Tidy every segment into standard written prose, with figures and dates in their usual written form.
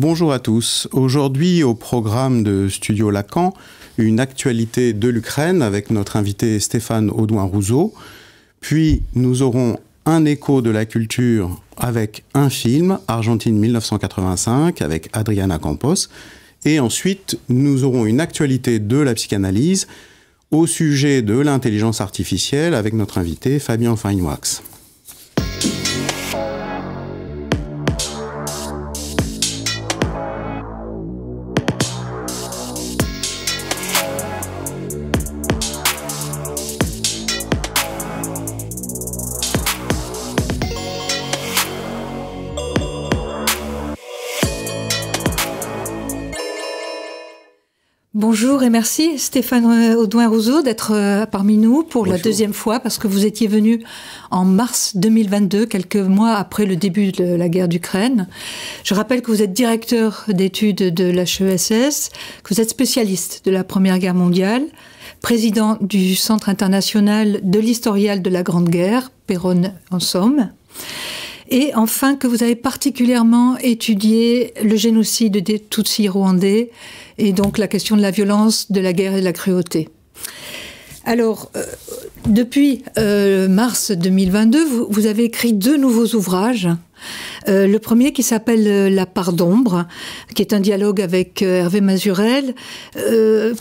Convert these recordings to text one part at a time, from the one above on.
Bonjour à tous. Aujourd'hui, au programme de Studio Lacan, une actualité de l'Ukraine avec notre invité Stéphane Audouin-Rouzot. Puis, nous aurons un écho de la culture avec un film, Argentine 1985, avec Adriana Campos. Et ensuite, nous aurons une actualité de la psychanalyse au sujet de l'intelligence artificielle avec notre invité Fabien Feinwax. Bonjour et merci Stéphane Audouin-Rouzot d'être parmi nous pour la deuxième fois parce que vous étiez venu en mars 2022, quelques mois après le début de la guerre d'Ukraine. Je rappelle que vous êtes directeur d'études de l'HESS, que vous êtes spécialiste de la Première Guerre mondiale, président du Centre international de l'historial de la Grande Guerre, Péronne en Somme. Et enfin, que vous avez particulièrement étudié le génocide des Tutsis rwandais et donc la question de la violence, de la guerre et de la cruauté. Alors, depuis mars 2022, vous avez écrit 2 nouveaux ouvrages. Le premier qui s'appelle La part d'ombre, qui est un dialogue avec Hervé Mazurel,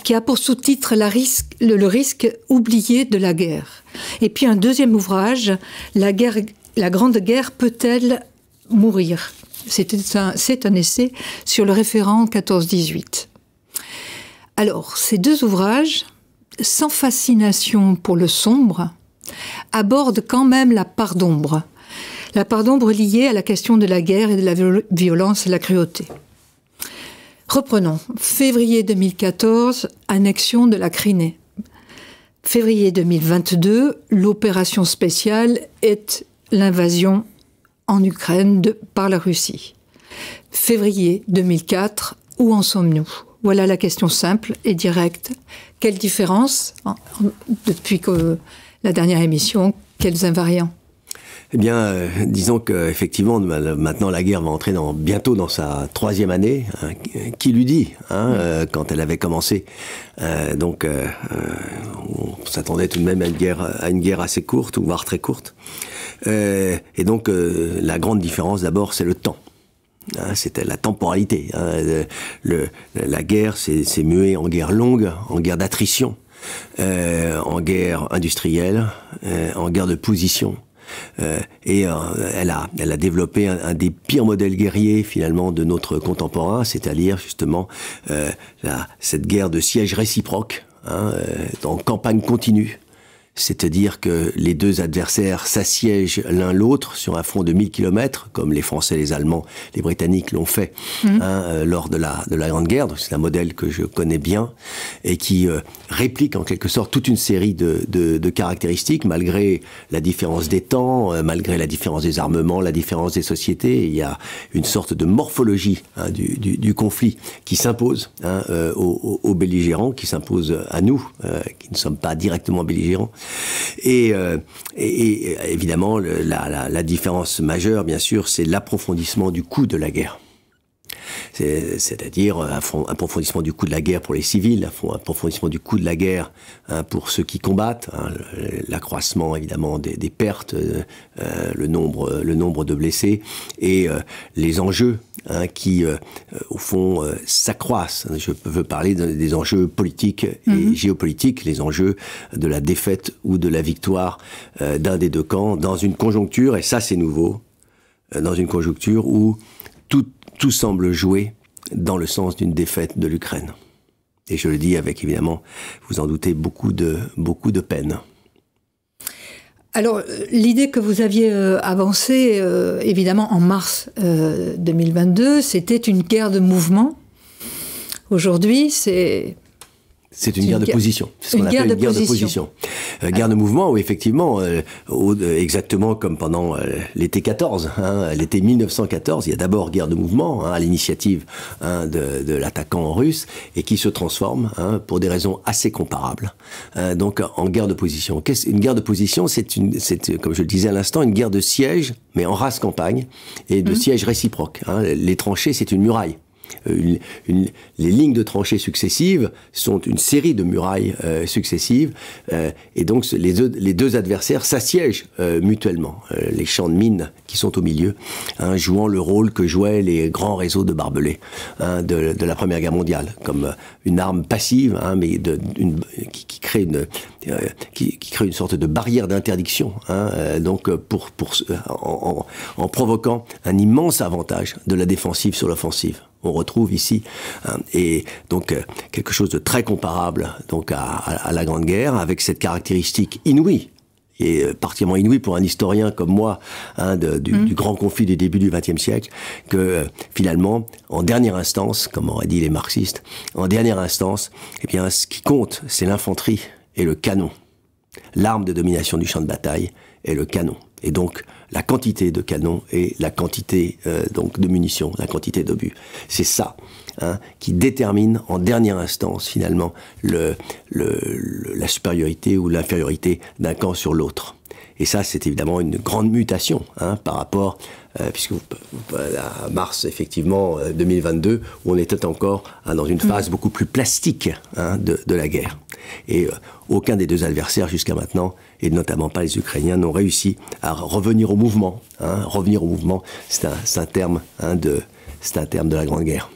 qui a pour sous-titre le risque oublié de la guerre. Et puis un deuxième ouvrage, La Grande Guerre peut-elle mourir ? C'est un essai sur le référent 14-18. Alors, ces 2 ouvrages, sans fascination pour le sombre, abordent quand même la part d'ombre. La part d'ombre liée à la question de la guerre et de la violence et de la cruauté. Reprenons. Février 2014, annexion de la Crimée. Février 2022, l'opération spéciale est l'invasion en Ukraine par la Russie. Février 2004, où en sommes-nous ? Voilà la question simple et directe. Quelle différence depuis la dernière émission? Quels invariants? Eh bien, disons qu'effectivement, maintenant la guerre va entrer bientôt dans sa 3e année. Qui l'eût dit, quand elle avait commencé. On s'attendait tout de même à une guerre assez courte, voire très courte. Et donc, la grande différence d'abord, c'est le temps. C'était la temporalité. La guerre s'est muée en guerre longue, en guerre d'attrition, en guerre industrielle, en guerre de position. Elle a développé un des pires modèles guerriers finalement de notre contemporain, c'est-à-dire justement cette guerre de siège réciproque, en campagne continue. C'est-à-dire que les 2 adversaires s'assiègent l'un l'autre sur un front de 1000 km, comme les Français, les Allemands, les Britanniques l'ont fait lors de la Grande Guerre. C'est un modèle que je connais bien et qui réplique en quelque sorte toute une série de caractéristiques, malgré la différence des temps, malgré la différence des armements, la différence des sociétés. Il y a une sorte de morphologie du conflit qui s'impose aux belligérants, qui s'impose à nous, qui ne sommes pas directement belligérants. Et évidemment, la différence majeure, bien sûr, c'est l'approfondissement du coût de la guerre. C'est-à-dire un approfondissement du coût de la guerre pour les civils, un approfondissement du coût de la guerre pour ceux qui combattent, l'accroissement évidemment des pertes, le nombre de blessés et les enjeux qui, au fond, s'accroissent. Je veux parler des enjeux politiques et géopolitiques, les enjeux de la défaite ou de la victoire d'un des 2 camps dans une conjoncture, et ça c'est nouveau, dans une conjoncture où tout semble jouer dans le sens d'une défaite de l'Ukraine. Et je le dis avec, évidemment, vous en doutez, beaucoup de peine. Alors, l'idée que vous aviez avancée, évidemment, en mars 2022, c'était une guerre de mouvement. Aujourd'hui, c'est C'est une guerre de position. C'est ce qu'on appelle une guerre de position. Guerre de mouvement, où effectivement, exactement comme pendant l'été 14, l'été 1914, il y a d'abord guerre de mouvement, à l'initiative de l'attaquant russe, et qui se transforme pour des raisons assez comparables. Donc en guerre de position. Une guerre de position, c'est comme je le disais à l'instant, une guerre de siège, mais en race campagne, et de siège réciproque. Les tranchées, c'est une muraille. Les lignes de tranchées successives sont une série de murailles successives, et donc les deux adversaires s'assiègent mutuellement. Les champs de mines qui sont au milieu, jouant le rôle que jouaient les grands réseaux de barbelés de la Première Guerre mondiale, comme une arme passive, mais qui crée une sorte de barrière d'interdiction, donc en provoquant un immense avantage de la défensive sur l'offensive. On retrouve ici et donc quelque chose de très comparable donc à la Grande Guerre, avec cette caractéristique inouïe, et particulièrement inouïe pour un historien comme moi, du grand conflit du début du XXe siècle, que finalement, en dernière instance, comme auraient dit les marxistes, en dernière instance, eh bien, ce qui compte, c'est l'infanterie et le canon. L'arme de domination du champ de bataille est le canon. Et donc, la quantité de canons et la quantité donc de munitions, la quantité d'obus. C'est ça qui détermine en dernière instance, finalement, la supériorité ou l'infériorité d'un camp sur l'autre. Et ça, c'est évidemment une grande mutation par rapport, puisque à mars, effectivement, 2022, où on était encore dans une phase beaucoup plus plastique de la guerre. Et aucun des deux adversaires jusqu'à maintenant, et notamment pas les Ukrainiens, n'ont réussi à revenir au mouvement. Revenir au mouvement, c'est un terme de la Grande Guerre.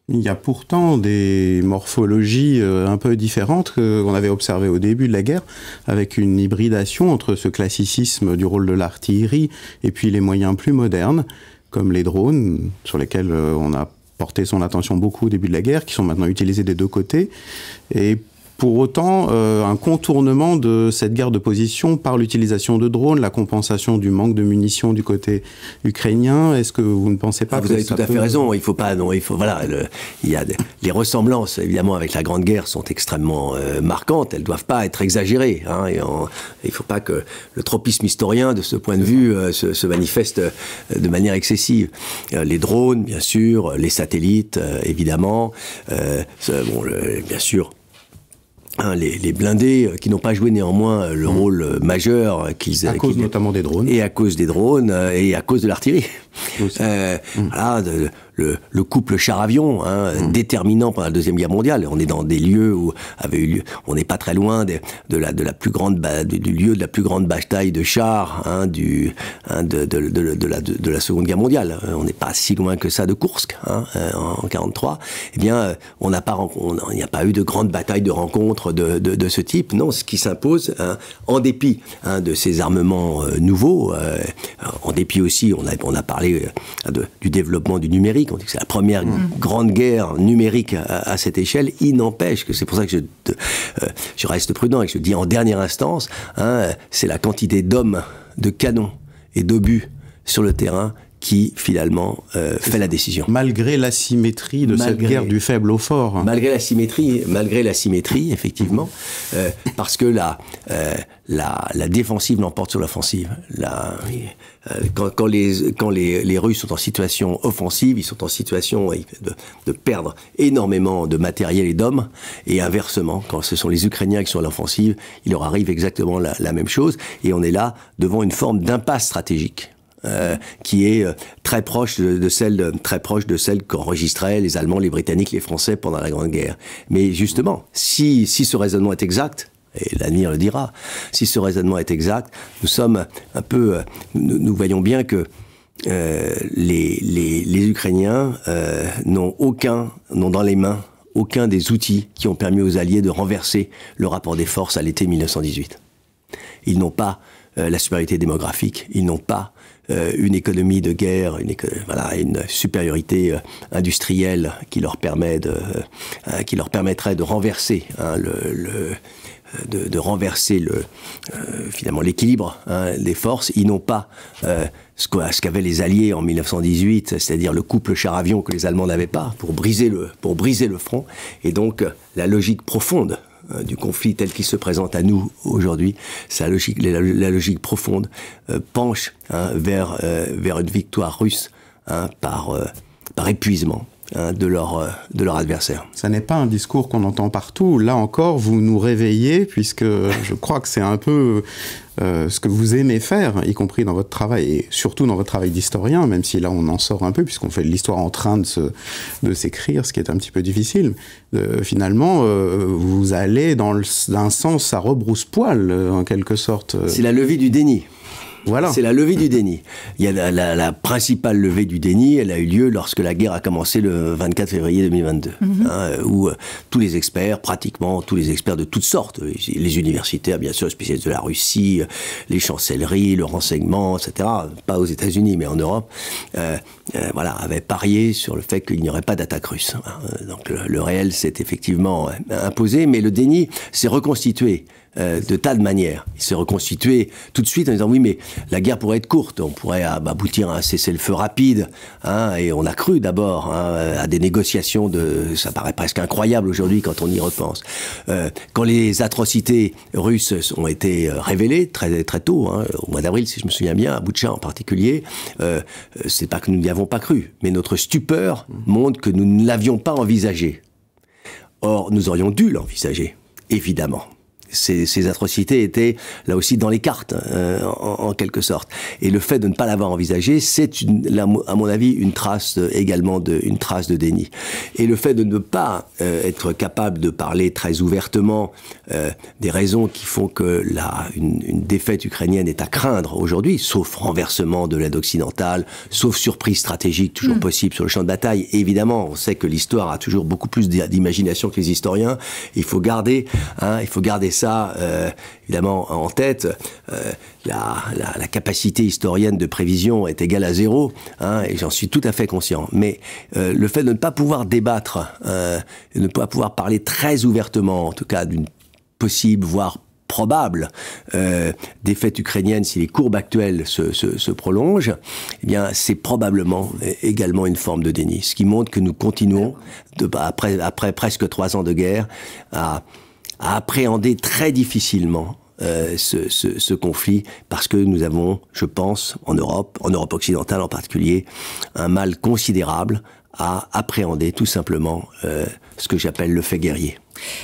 Il y a pourtant des morphologies un peu différentes qu'on avait observées au début de la guerre, avec une hybridation entre ce classicisme du rôle de l'artillerie et puis les moyens plus modernes, comme les drones, sur lesquels on a porté son attention beaucoup au début de la guerre, qui sont maintenant utilisés des deux côtés. Et pour autant, un contournement de cette guerre de position par l'utilisation de drones, la compensation du manque de munitions du côté ukrainien. Est-ce que vous ne pensez pas que vous avez tout à fait raison. Il faut pas, voilà, les ressemblances évidemment avec la Grande Guerre sont extrêmement marquantes. Elles doivent pas être exagérées. Il faut pas que le tropisme historien, de ce point de vue, se manifeste de manière excessive. Les drones, bien sûr, les satellites, évidemment, bien sûr. Les blindés qui n'ont pas joué néanmoins le rôle majeur qu'ils... À cause notamment des drones. Et à cause des drones et à cause de l'artillerie. Voilà, le couple char-avion, déterminant pendant la Deuxième Guerre mondiale. On est dans des lieux où avait eu lieu, on n'est pas très loin du lieu de la plus grande bataille de chars de la Seconde Guerre mondiale. On n'est pas si loin que ça de Koursk, en 43. Eh bien, il n'y a pas eu de grande bataille de rencontre de ce type. Non, ce qui s'impose, en dépit de ces armements nouveaux, en dépit aussi, on a parlé du développement du numérique. On dit que c'est la première grande guerre numérique à cette échelle. Il n'empêche que c'est pour ça que je reste prudent et que je dis en dernière instance, c'est la quantité d'hommes, de canons et d'obus sur le terrain qui, finalement, fait la décision. Malgré l'asymétrie de cette guerre du faible au fort. Malgré l'asymétrie, effectivement, parce que la défensive l'emporte sur l'offensive. Quand les Russes sont en situation offensive, ils sont en situation de perdre énormément de matériel et d'hommes, et inversement, quand ce sont les Ukrainiens qui sont à l'offensive, il leur arrive exactement la même chose, et on est là devant une forme d'impasse stratégique. Qui est très proche de celle qu'enregistraient les Allemands, les Britanniques, les Français pendant la Grande Guerre. Mais justement, si ce raisonnement est exact, et l'avenir le dira, si ce raisonnement est exact, nous voyons bien que les Ukrainiens n'ont dans les mains aucun des outils qui ont permis aux Alliés de renverser le rapport des forces à l'été 1918. Ils n'ont pas la supériorité démographique, ils n'ont pas une économie de guerre, une supériorité industrielle qui leur permettrait de renverser renverser finalement l'équilibre des forces. Ils n'ont pas ce qu'avaient les Alliés en 1918, c'est-à-dire le couple char-avion que les Allemands n'avaient pas pour briser le front. Et donc la logique profonde du conflit tel qu'il se présente à nous aujourd'hui, la logique profonde penche vers une victoire russe par épuisement de leur adversaire. Ça n'est pas un discours qu'on entend partout. Là encore, vous nous réveillez, puisque je crois que c'est un peu ce que vous aimez faire, y compris dans votre travail, et surtout dans votre travail d'historien, même si là on en sort un peu, puisqu'on fait de l'histoire en train de s'écrire, ce qui est un petit peu difficile. Finalement, vous allez dans un sens à rebrousse-poil, en quelque sorte. C'est la levée du déni. Voilà. C'est la levée du déni. Il y a la principale levée du déni, elle a eu lieu lorsque la guerre a commencé le 24 février 2022, où tous les experts, pratiquement tous les experts de toutes sortes, les universitaires, bien sûr, les spécialistes de la Russie, les chancelleries, le renseignement, etc., pas aux États-Unis, mais en Europe, avaient parié sur le fait qu'il n'y aurait pas d'attaque russe. Donc le réel s'est effectivement imposé, mais le déni s'est reconstitué de tas de manières. Il s'est reconstitué tout de suite en disant oui, mais la guerre pourrait être courte, on pourrait aboutir à un cessez-le-feu rapide, et on a cru d'abord à des négociations ça paraît presque incroyable aujourd'hui quand on y repense. Quand les atrocités russes ont été révélées très très tôt, au mois d'avril si je me souviens bien, à Boutcha en particulier, c'est pas que nous n'y avons pas cru, mais notre stupeur montre que nous ne l'avions pas envisagé. Or, nous aurions dû l'envisager, évidemment. Ces atrocités étaient là aussi dans les cartes, en quelque sorte. Et le fait de ne pas l'avoir envisagé, c'est à mon avis une trace de déni. Et le fait de ne pas être capable de parler très ouvertement des raisons qui font que une défaite ukrainienne est à craindre aujourd'hui, sauf renversement de l'aide occidentale, sauf surprise stratégique toujours possible sur le champ de bataille. Et évidemment, on sait que l'histoire a toujours beaucoup plus d'imagination que les historiens. Il faut garder ça évidemment en tête. La capacité historienne de prévision est égale à 0, et j'en suis tout à fait conscient. Mais le fait de ne pas pouvoir débattre, de ne pas pouvoir parler très ouvertement, en tout cas d'une possible, voire probable défaite ukrainienne, si les courbes actuelles se prolongent, eh bien c'est probablement également une forme de déni. Ce qui montre que nous continuons, après presque 3 ans de guerre, à appréhender très difficilement ce conflit, parce que nous avons, je pense, en Europe occidentale en particulier, un mal considérable à appréhender tout simplement ce que j'appelle le fait guerrier.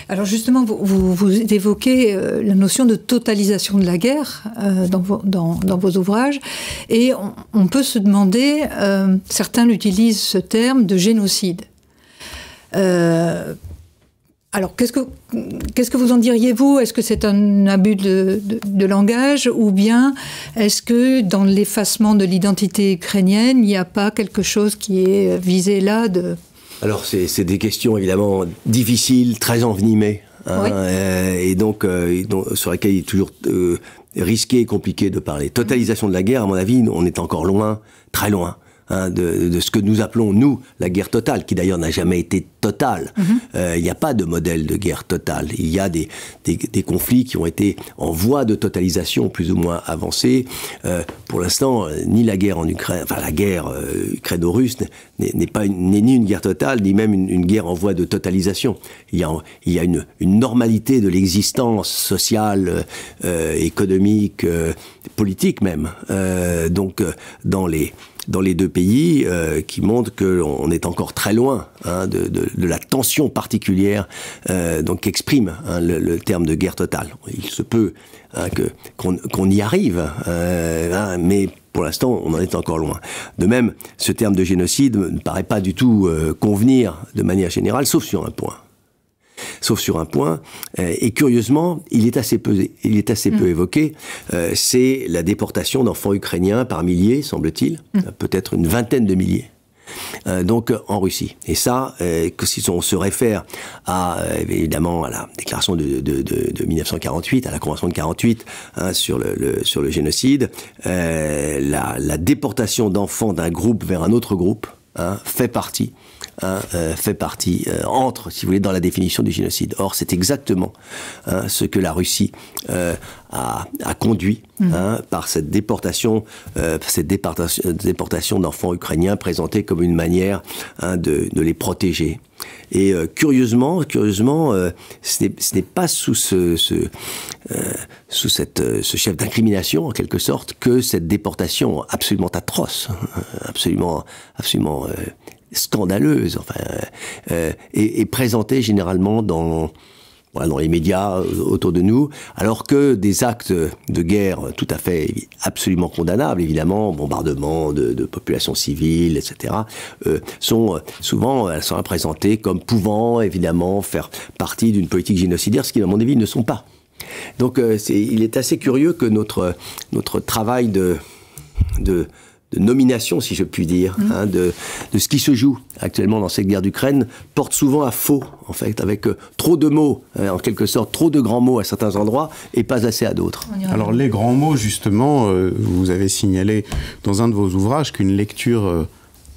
Alors justement, vous évoquez la notion de totalisation de la guerre dans vos ouvrages, et on peut se demander, certains utilisent ce terme de génocide. Alors, qu'est-ce que vous en diriez, vous? Est-ce que c'est un abus de langage, ou bien est-ce que dans l'effacement de l'identité ukrainienne, il n'y a pas quelque chose qui est visé là Alors, c'est des questions évidemment difficiles, très envenimées, oui. Et donc sur lesquelles il est toujours risqué et compliqué de parler. Totalisation de la guerre, à mon avis, on est encore loin, très loin. De ce que nous appelons, nous, la guerre totale, qui d'ailleurs n'a jamais été totale. Il n'y a pas de modèle de guerre totale. Il y a des conflits qui ont été en voie de totalisation plus ou moins avancée. Pour l'instant, ni la guerre en Ukraine, enfin la guerre ukraino-russe n'est ni une guerre totale, ni même une guerre en voie de totalisation. Il y a une normalité de l'existence sociale, économique, politique même. Donc, dans les deux pays, qui montrent qu'on est encore très loin de la tension particulière donc qu'exprime le terme de guerre totale. Il se peut qu'on y arrive, mais pour l'instant, on en est encore loin. De même, ce terme de génocide ne paraît pas du tout convenir de manière générale, sauf sur un point. Et curieusement, il est assez peu évoqué, c'est la déportation d'enfants ukrainiens par milliers, semble-t-il, peut-être une vingtaine de milliers. Donc en Russie. Et ça, que si on se réfère évidemment à la déclaration de 1948, à la Convention de 48 sur le génocide, la déportation d'enfants d'un groupe vers un autre groupe, fait partie, entre, si vous voulez, dans la définition du génocide. Or, c'est exactement ce que la Russie a conduit par cette déportation d'enfants ukrainiens présentée comme une manière de les protéger. Et curieusement, ce n'est pas sous ce chef d'incrimination, en quelque sorte, que cette déportation absolument atroce, absolument scandaleuse, est présentée généralement dans les médias autour de nous, alors que des actes de guerre tout à fait absolument condamnables, évidemment, bombardements de populations civiles, etc., sont souvent présentés comme pouvant évidemment faire partie d'une politique génocidaire, ce qui, à mon avis, ne sont pas. Donc, il est assez curieux que notre travail de nomination, si je puis dire, de ce qui se joue actuellement dans cette guerre d'Ukraine, porte souvent à faux, en fait, avec trop de mots, en quelque sorte, trop de grands mots à certains endroits et pas assez à d'autres. Alors les grands mots, justement, vous avez signalé dans un de vos ouvrages qu'une lecture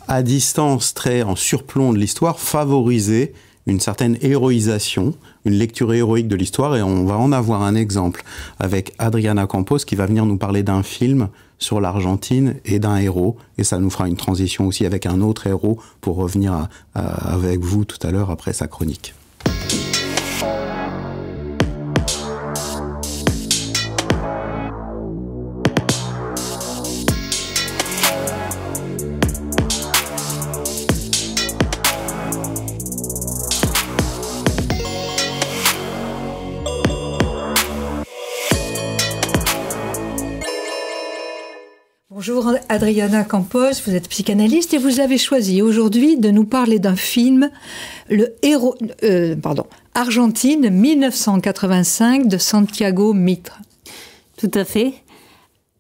à distance, très en surplomb de l'histoire, favorisait une certaine héroïsation, une lecture héroïque de l'histoire, et on va en avoir un exemple avec Adriana Campos qui va venir nous parler d'un film sur l'Argentine et d'un héros, et ça nous fera une transition aussi avec un autre héros pour revenir avec vous tout à l'heure après sa chronique. Bonjour Adriana Campos, vous êtes psychanalyste et vous avez choisi aujourd'hui de nous parler d'un film, Argentine 1985 de Santiago Mitre. Tout à fait.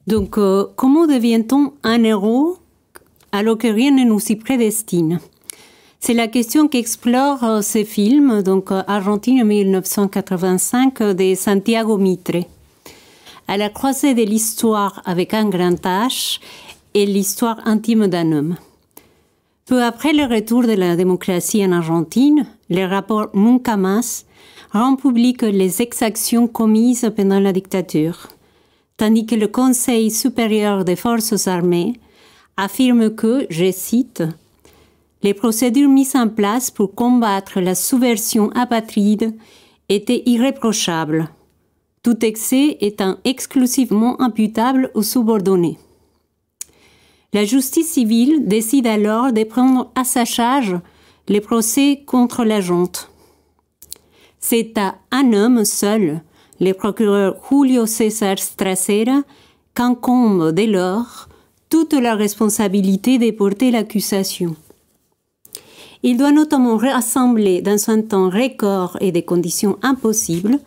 Donc, comment devient-on un héros alors que rien ne nous y prédestine? C'est la question qu'explore ce film, donc Argentine 1985 de Santiago Mitre. À la croisée de l'histoire avec un grand H et l'histoire intime d'un homme. Peu après le retour de la démocratie en Argentine, le rapport Nunca Más rend public les exactions commises pendant la dictature, tandis que le Conseil supérieur des forces armées affirme que, je cite, « les procédures mises en place pour combattre la subversion apatride étaient irréprochables, tout excès étant exclusivement imputable aux subordonnés. » La justice civile décide alors de prendre à sa charge les procès contre la junte. C'est à un homme seul, le procureur Julio César Stracera, qu'incombe dès lors toute la responsabilité de porter l'accusation. Il doit notamment rassembler dans un temps record et des conditions impossibles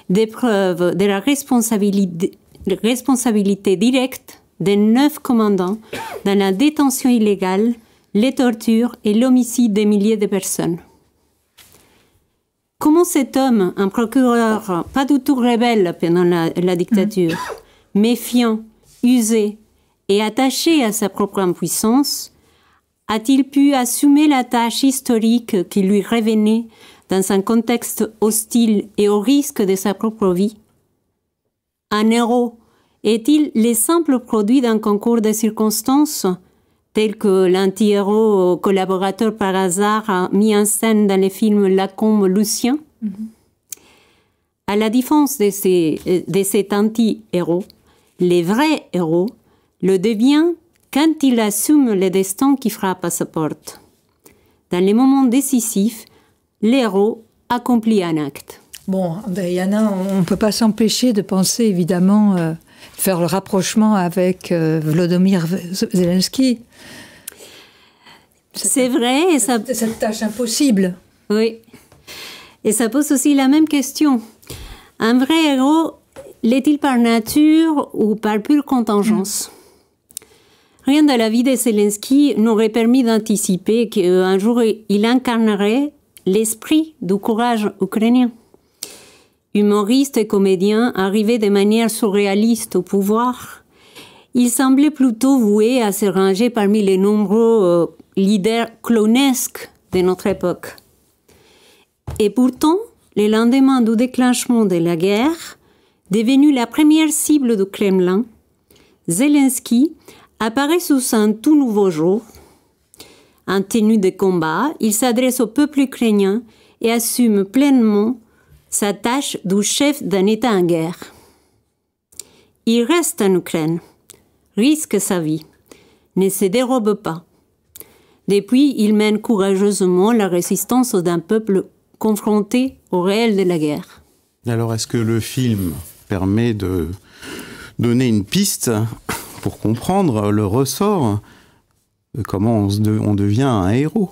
des preuves de la responsabilité directe des 9 commandants dans la détention illégale, les tortures et l'homicide des milliers de personnes. Comment cet homme, un procureur pas du tout rebelle pendant la dictature, méfiant, usé et attaché à sa propre impuissance, a-t-il pu assumer la tâche historique qui lui revenait dans un contexte hostile et au risque de sa propre vie? Un héros est-il le simple produit d'un concours de circonstances, tel que l'anti-héros collaborateur par hasard mis en scène dans le film Lacombe Lucien? À la différence de cet anti-héros, le vrai héros le devient quand il assume le destin qui frappe à sa porte. Dans les moments décisifs, l'héros accomplit un acte. Bon, Diana, on ne peut pas s'empêcher de penser, évidemment, faire le rapprochement avec Volodymyr Zelensky. C'est vrai. Cette tâche impossible. Oui. Et ça pose aussi la même question. Un vrai héros, l'est-il par nature ou par pure contingence? Rien de la vie de Zelensky n'aurait permis d'anticiper qu'un jour il incarnerait l'esprit du courage ukrainien. Humoriste et comédien arrivé de manière surréaliste au pouvoir, il semblait plutôt voué à se ranger parmi les nombreux leader clownesque de notre époque. Et pourtant, le lendemain du déclenchement de la guerre, devenu la première cible du Kremlin, Zelensky apparaît sous un tout nouveau jour. En tenue de combat, il s'adresse au peuple ukrainien et assume pleinement sa tâche de chef d'un État en guerre. Il reste en Ukraine, risque sa vie, ne se dérobe pas. Depuis, il mène courageusement la résistance d'un peuple confronté au réel de la guerre. Alors, est-ce que le film permet de donner une piste pour comprendre le ressort de comment on devient un héros?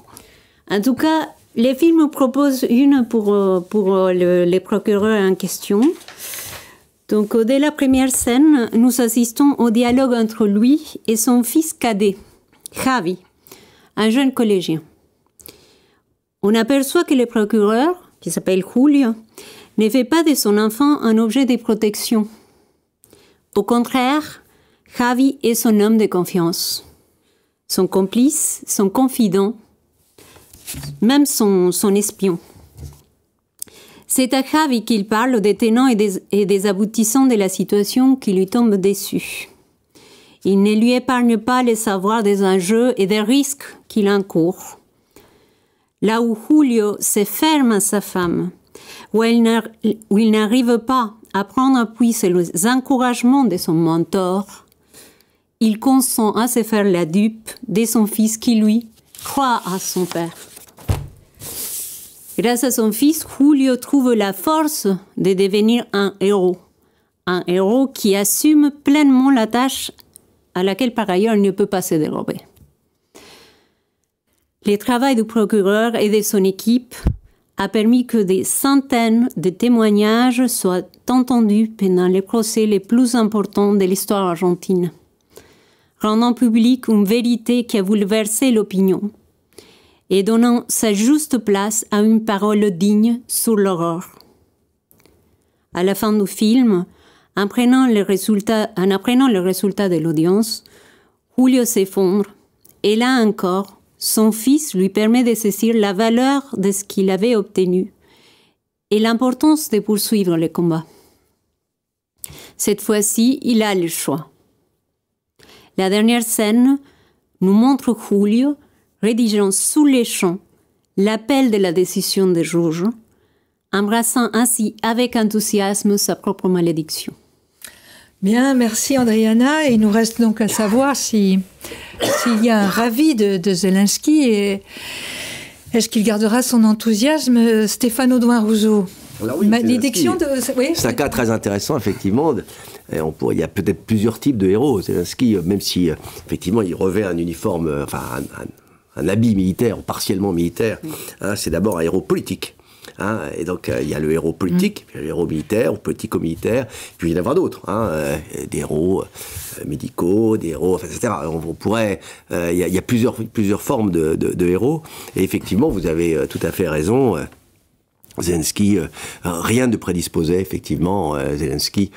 En tout cas, les films proposent une pour les procureurs en question. Donc, dès la première scène, nous assistons au dialogue entre lui et son fils cadet, Javi, un jeune collégien. On aperçoit que le procureur, qui s'appelle Julio, ne fait pas de son enfant un objet de protection. Au contraire, Javi est son homme de confiance, son complice, son confident, même son espion. C'est à Javi qu'il parle des tenants et des aboutissants de la situation qui lui tombe dessus. Il ne lui épargne pas les savoirs des enjeux et des risques qu'il encourt. Là où Julio se ferme à sa femme, où il n'arrive pas à prendre appui sur les encouragements de son mentor, il consent à se faire la dupe de son fils qui, lui, croit à son père. Grâce à son fils, Julio trouve la force de devenir un héros qui assume pleinement la tâche à laquelle par ailleurs il ne peut pas se dérober. Le travail du procureur et de son équipe a permis que des centaines de témoignages soient entendus pendant les procès les plus importants de l'histoire argentine, rendant publique une vérité qui a bouleversé l'opinion et donnant sa juste place à une parole digne sur l'horreur. À la fin du film, en apprenant le résultat de l'audience, Julio s'effondre et là encore, son fils lui permet de saisir la valeur de ce qu'il avait obtenu et l'importance de poursuivre le combat. Cette fois-ci, il a le choix. La dernière scène nous montre Julio rédigeant sous les champs l'appel de la décision des juges, embrassant ainsi avec enthousiasme sa propre malédiction. Bien, merci Andriana. Et il nous reste donc à savoir s'il y a un ravi de Zelensky et est-ce qu'il gardera son enthousiasme, Stéphane Audouin-Rousseau. Oui, malédiction de... Oui. C'est un cas très intéressant, effectivement. Il y a peut-être plusieurs types de héros. Zelensky, même si, effectivement, il revêt un uniforme, un habit militaire, ou partiellement militaire, c'est d'abord un héros politique. Et donc, il y a le héros politique, puis le héros militaire, ou politico-militaire, puis il y en a d'autres, des héros médicaux, des héros, etc. On pourrait, il y a plusieurs formes de héros, et effectivement, vous avez tout à fait raison. Zelensky, rien ne prédisposait effectivement Zelensky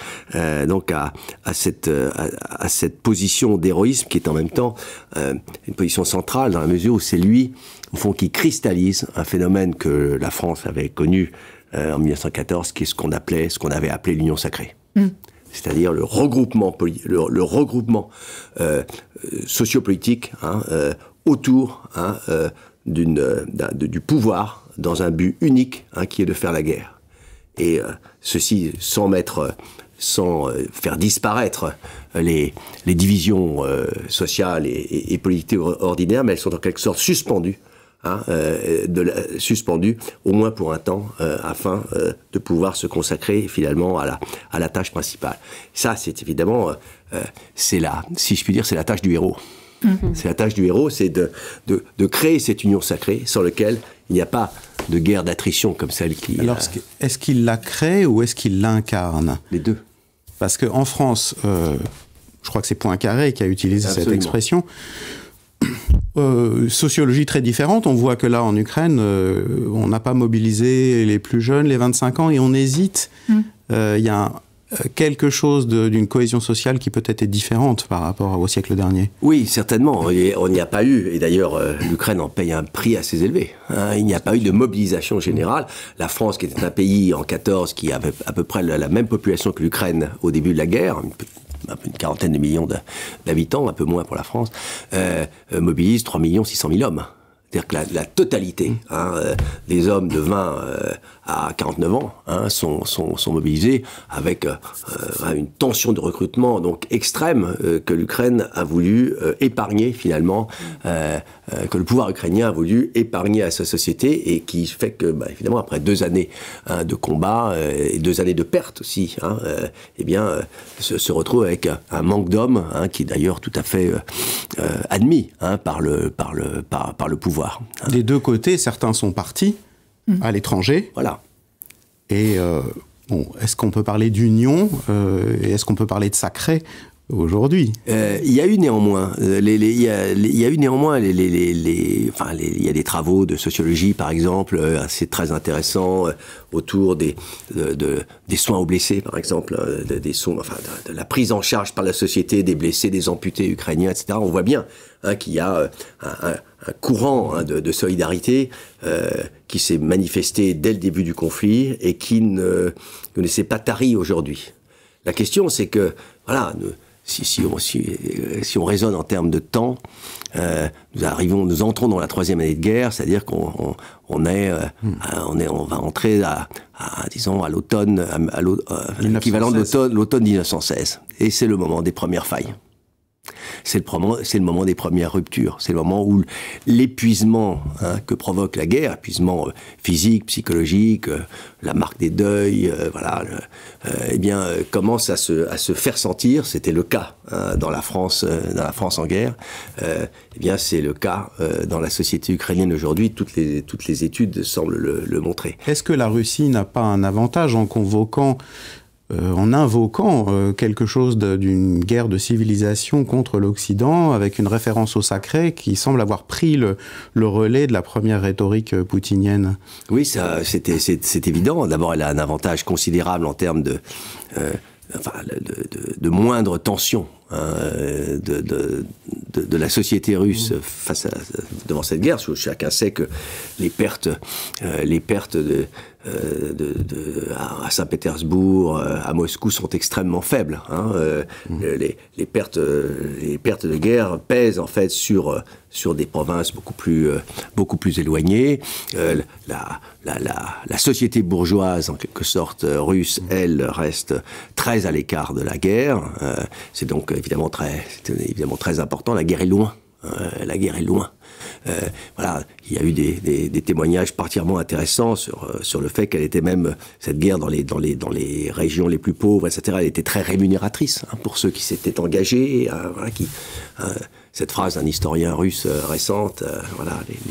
donc à cette position d'héroïsme qui est en même temps une position centrale dans la mesure où c'est lui au fond qui cristallise un phénomène que la France avait connu en 1914, qui est ce qu'on avait appelé l'union sacrée. C'est-à-dire le regroupement sociopolitique autour du pouvoir dans un but unique qui est de faire la guerre. Et ceci sans faire disparaître les divisions sociales et politiques ordinaires, mais elles sont en quelque sorte suspendues, suspendues au moins pour un temps, afin de pouvoir se consacrer finalement à la tâche principale. Ça, c'est évidemment, si je puis dire, c'est la tâche du héros. C'est la tâche du héros, c'est de créer cette union sacrée sans laquelle il n'y a pas de guerre d'attrition comme celle qui... Alors, est-ce qu'il la crée ou est-ce qu'il l'incarne? Les deux. Parce qu'en France, je crois que c'est Poincaré qui a utilisé cette expression, sociologie très différente. On voit que là, en Ukraine, on n'a pas mobilisé les plus jeunes, les 25 ans, et on hésite. quelque chose d'une cohésion sociale qui peut-être est différente par rapport au siècle dernier. Oui, certainement. On n'y a pas eu, et d'ailleurs l'Ukraine en paye un prix assez élevé. Il n'y a pas eu de mobilisation générale. La France, qui était un pays en 14 qui avait à peu près la même population que l'Ukraine au début de la guerre, une quarantaine de millions d'habitants, un peu moins pour la France, mobilise 3 600 000 hommes. C'est-à-dire que la totalité des hommes de 20 à 49 ans sont mobilisés avec une tension de recrutement donc extrême que l'Ukraine a voulu épargner finalement, que le pouvoir ukrainien a voulu épargner à sa société, et qui fait que évidemment après 2 années de combat et 2 années de perte aussi, se retrouve avec un manque d'hommes qui est d'ailleurs tout à fait admis par le pouvoir. Des deux côtés, certains sont partis à l'étranger. Voilà. Et est-ce qu'on peut parler d'union et est-ce qu'on peut parler de sacré aujourd'hui? Il y a eu néanmoins, il y a des travaux de sociologie par exemple, assez très intéressants autour des soins aux blessés par exemple, de la prise en charge par la société des blessés, des amputés ukrainiens, etc. On voit bien qu'il y a un courant de solidarité qui s'est manifesté dès le début du conflit et qui ne s'est pas tari aujourd'hui. La question, c'est que voilà, si on raisonne en termes de temps, nous entrons dans la 3e année de guerre, c'est-à-dire qu'on va entrer disons à l'automne, l'équivalent de l'automne 1916, et c'est le moment des premières failles. C'est le moment des premières ruptures. C'est le moment où l'épuisement que provoque la guerre, épuisement physique, psychologique, la marque des deuils, commence à se faire sentir. C'était le cas dans la France en guerre. C'est le cas dans la société ukrainienne aujourd'hui. Toutes les études semblent le montrer. Est-ce que la Russie n'a pas un avantage en invoquant quelque chose d'une guerre de civilisation contre l'Occident, avec une référence au sacré qui semble avoir pris le relais de la première rhétorique poutinienne? Oui, c'est évident. D'abord, elle a un avantage considérable en termes de moindre tension de la société russe devant cette guerre. Chacun sait que les pertes à Saint-Pétersbourg, à Moscou sont extrêmement faibles. Les pertes de guerre pèsent en fait sur des provinces beaucoup plus éloignées. La société bourgeoise, en quelque sorte russe, elle reste très à l'écart de la guerre. C'est donc évidemment très important. La guerre est loin. Il y a eu des témoignages particulièrement intéressants sur le fait qu'elle était même, cette guerre dans les régions les plus pauvres, etc., elle était très rémunératrice pour ceux qui s'étaient engagés. Cette phrase d'un historien russe récente,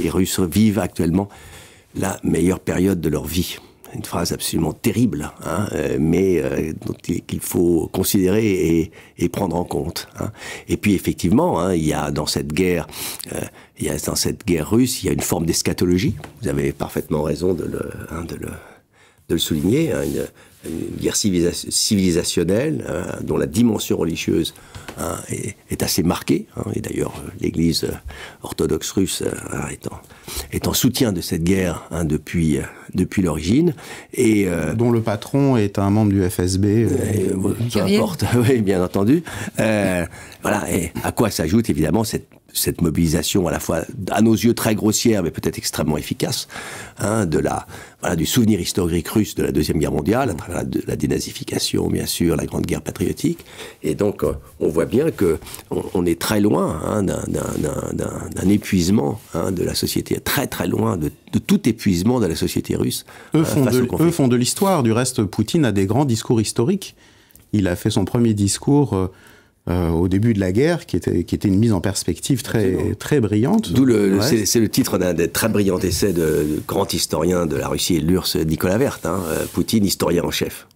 les Russes vivent actuellement la meilleure période de leur vie. Une phrase absolument terrible, mais qu'il faut considérer et prendre en compte. Et puis effectivement, il y a dans cette guerre russe, il y a une forme d'eschatologie. Vous avez parfaitement raison de le souligner. Une guerre civilisationnelle dont la dimension religieuse est assez marquée. Et d'ailleurs, l'Église orthodoxe russe est en soutien de cette guerre depuis l'origine. Et dont le patron est un membre du FSB. Peu importe, oui, bien entendu. Et à quoi s'ajoute évidemment cette mobilisation à la fois, à nos yeux, très grossière, mais peut-être extrêmement efficace, du souvenir historique russe de la Deuxième Guerre mondiale, à travers la dénazification, bien sûr, la Grande Guerre patriotique. Et donc, on voit bien qu'on est très loin d'un épuisement de la société, très très loin de tout épuisement de la société russe. Eux font de l'histoire. Du reste, Poutine a des grands discours historiques. Il a fait son premier discours au début de la guerre, qui était une mise en perspective très brillante. C'est le titre d'un très brillant essai de grand historien de la Russie et de l'URSS, Nicolas Vert, Poutine, historien en chef.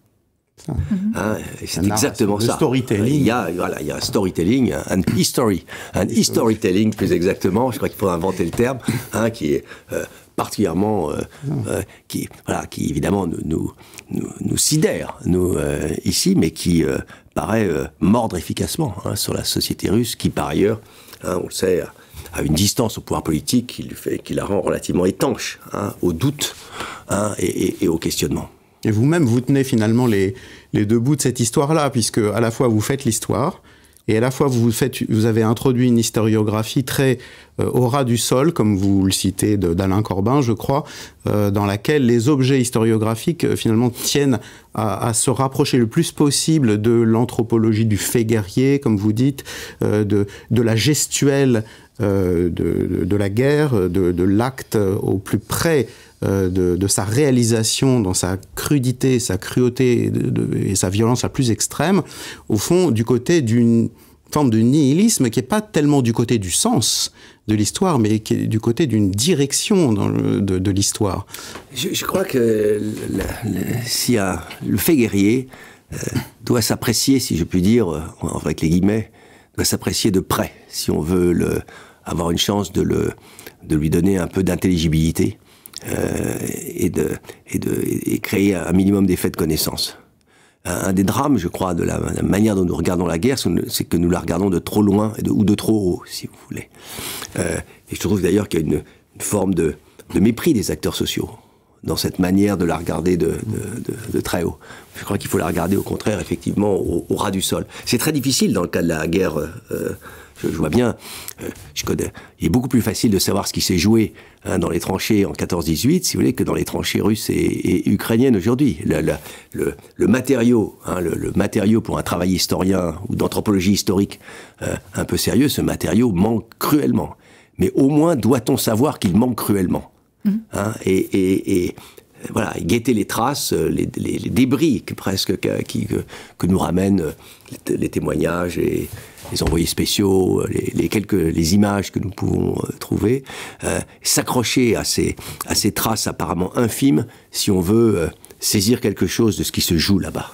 C'est exactement ça. Le storytelling. Il y a un storytelling, un storytelling plus exactement, je crois qu'il faut inventer le terme, qui est particulièrement qui évidemment nous sidère ici, mais qui paraît mordre efficacement sur la société russe, qui par ailleurs, on le sait, a une distance au pouvoir politique qui la rend relativement étanche aux doutes et aux questionnements. Et vous-même, vous tenez finalement les deux bouts de cette histoire-là, puisque à la fois vous faites l'histoire, et à la fois vous avez introduit une historiographie très au ras du sol, comme vous le citez d'Alain Corbin, je crois, dans laquelle les objets historiographiques finalement tiennent à se rapprocher le plus possible de l'anthropologie du fait guerrier, comme vous dites, de la gestuelle de la guerre, de l'acte au plus près de sa réalisation dans sa crudité, sa cruauté et sa violence la plus extrême, au fond, du côté d'une forme de nihilisme qui n'est pas tellement du côté du sens de l'histoire, mais qui est du côté d'une direction de l'histoire. Je crois que le fait guerrier doit s'apprécier, si je puis dire, avec les guillemets, doit s'apprécier de près, si on veut avoir une chance de lui donner un peu d'intelligibilité. Et créer un minimum d'effets de connaissance. Un des drames, je crois, de la manière dont nous regardons la guerre, c'est que nous la regardons de trop loin ou de trop haut, si vous voulez. Et je trouve d'ailleurs qu'il y a une forme de mépris des acteurs sociaux dans cette manière de la regarder de très haut. Je crois qu'il faut la regarder au contraire, effectivement, au ras du sol. C'est très difficile dans le cas de la guerre. Je vois bien, il est beaucoup plus facile de savoir ce qui s'est joué dans les tranchées en 14-18, si vous voulez, que dans les tranchées russes et ukrainiennes aujourd'hui. Le matériau, le matériau pour un travail historien ou d'anthropologie historique un peu sérieux, ce matériau manque cruellement. Mais au moins, doit-on savoir qu'il manque cruellement. Voilà, et guetter les traces, les débris que nous ramènent les témoignages et les envoyés spéciaux, les images que nous pouvons trouver, s'accrocher à ces traces apparemment infimes si on veut saisir quelque chose de ce qui se joue là-bas.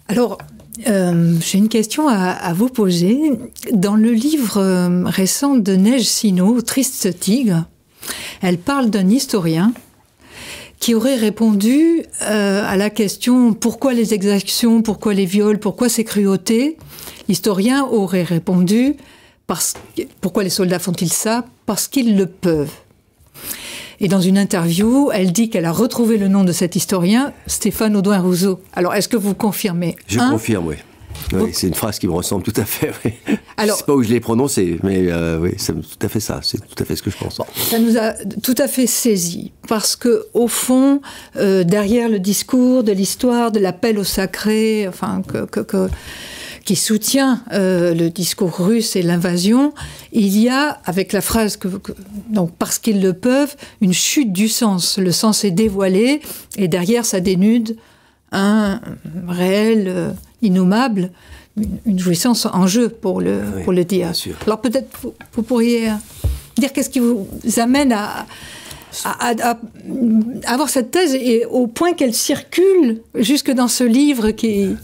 Alors, j'ai une question à vous poser. Dans le livre récent de Neige Sino, Triste Tigre, elle parle d'un historien qui aurait répondu à la question « Pourquoi les exactions ? Pourquoi les viols ? Pourquoi ces cruautés ?» L'historien aurait répondu « Pourquoi les soldats font-ils ça ? Parce qu'ils le peuvent. » Et dans une interview, elle dit qu'elle a retrouvé le nom de cet historien, Stéphane Audouin-Rousseau. Alors, est-ce que vous confirmez ? Je confirme, oui. Oui, c'est une phrase qui me ressemble tout à fait. Oui. Alors, je ne sais pas où je l'ai prononcée, mais oui, c'est tout à fait ça. C'est tout à fait ce que je pense. Ça nous a tout à fait saisis, parce que au fond, derrière le discours de l'histoire, de l'appel au sacré, enfin qui soutient le discours russe et l'invasion, il y a, avec la phrase donc parce qu'ils le peuvent, une chute du sens. Le sens est dévoilé, et derrière, ça dénude un réel innommable, une jouissance en jeu, pour le dire. Alors peut-être vous pourriez dire qu'est-ce qui vous amène à avoir cette thèse, et au point qu'elle circule jusque dans ce livre qui